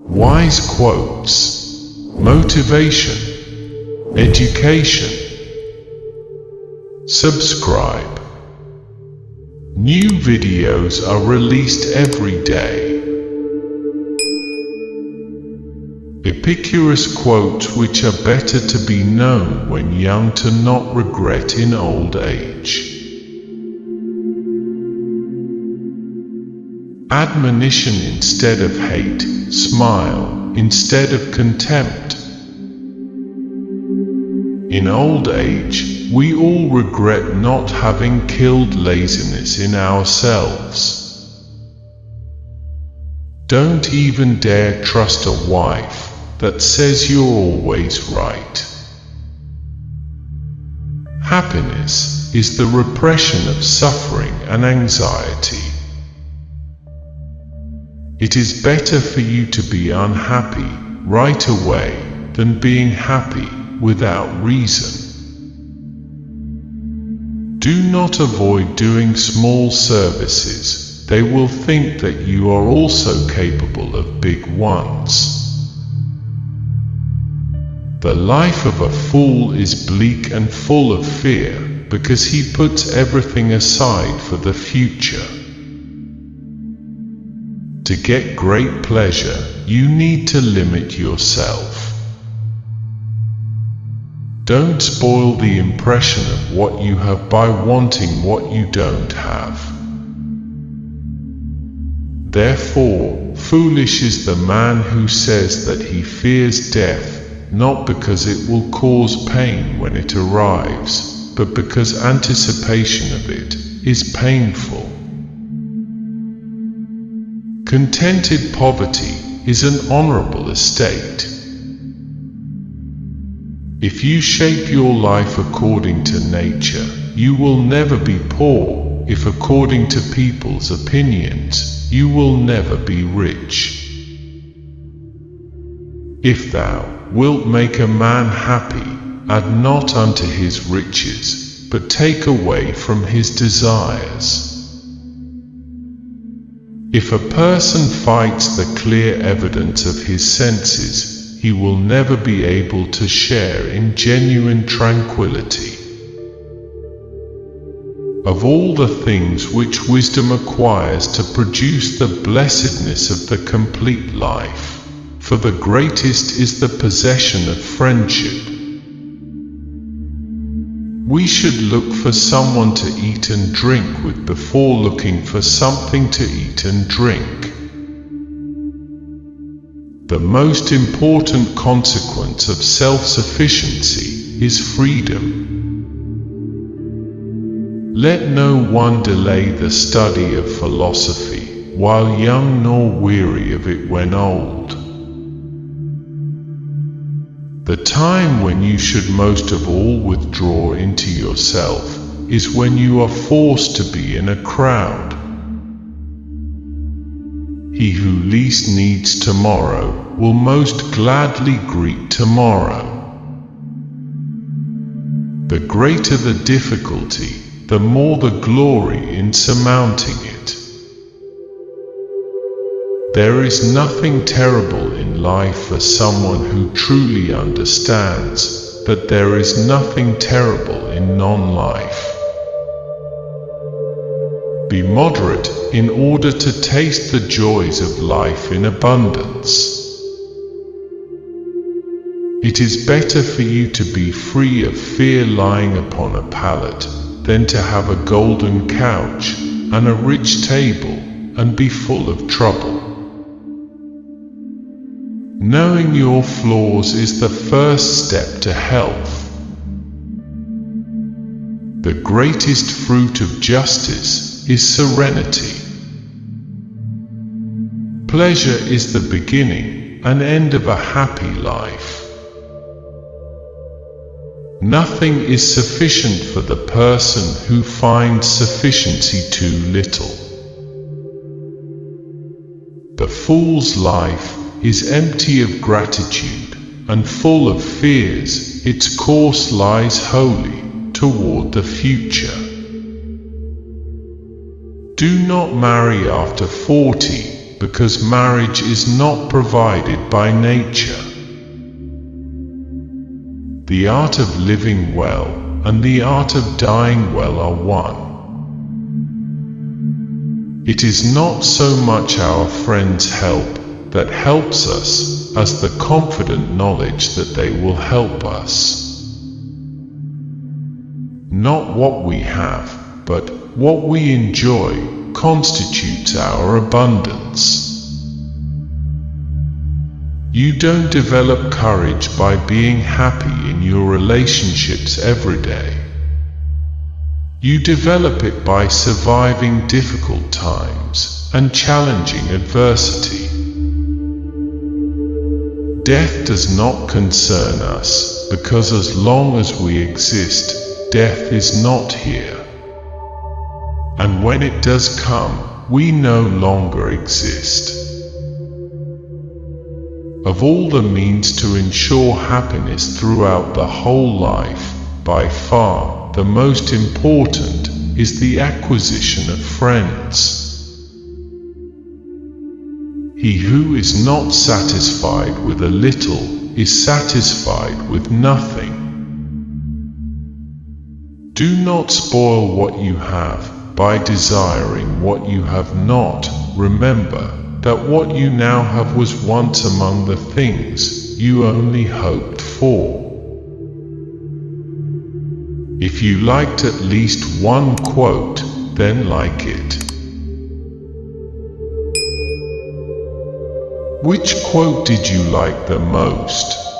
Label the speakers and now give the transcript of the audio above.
Speaker 1: Wise quotes, motivation, education. Subscribe. New videos are released every day. Epicurus quotes which are better to be known when young to not regret in old age. Admonition instead of hate, smile instead of contempt. In old age, we all regret not having killed laziness in ourselves. Don't even dare trust a wife that says you're always right. Happiness is the repression of suffering and anxiety. It is better for you to be unhappy right away than being happy without reason. Do not avoid doing small services. They will think that you are also capable of big ones. The life of a fool is bleak and full of fear, because he puts everything aside for the future. To get great pleasure, you need to limit yourself. Don't spoil the impression of what you have by wanting what you don't have. Therefore, foolish is the man who says that he fears death, not because it will cause pain when it arrives, but because anticipation of it is painful. Contented poverty is an honorable estate. If you shape your life according to nature, you will never be poor. If according to people's opinions, you will never be rich. If thou wilt make a man happy, add not unto his riches, but take away from his desires. If a person fights the clear evidence of his senses, he will never be able to share in genuine tranquility. Of all the things which wisdom acquires to produce the blessedness of the complete life, for the greatest is the possession of friendship. We should look for someone to eat and drink with before looking for something to eat and drink. The most important consequence of self-sufficiency is freedom. Let no one delay the study of philosophy, while young, nor weary of it when old. The time when you should most of all withdraw into yourself is when you are forced to be in a crowd. He who least needs tomorrow will most gladly greet tomorrow. The greater the difficulty, the more the glory in surmounting it. There is nothing terrible in life for someone who truly understands that there is nothing terrible in non-life. Be moderate in order to taste the joys of life in abundance. It is better for you to be free of fear lying upon a pallet than to have a golden couch and a rich table and be full of trouble. Knowing your flaws is the first step to health. The greatest fruit of justice is serenity. Pleasure is the beginning and end of a happy life. Nothing is sufficient for the person who finds sufficiency too little. The fool's life is empty of gratitude and full of fears. Its course lies wholly toward the future. Do not marry after 40, because marriage is not provided by nature. The art of living well and the art of dying well are one. It is not so much our friends' help that helps us as the confident knowledge that they will help us. Not what we have, but what we enjoy constitutes our abundance. You don't develop courage by being happy in your relationships every day. You develop it by surviving difficult times and challenging adversity. Death does not concern us, because as long as we exist, death is not here. And when it does come, we no longer exist. Of all the means to ensure happiness throughout the whole life, by far the most important is the acquisition of friends. He who is not satisfied with a little is satisfied with nothing. Do not spoil what you have by desiring what you have not. Remember that what you now have was once among the things you only hoped for. If you liked at least one quote, then like it. Which quote did you like the most?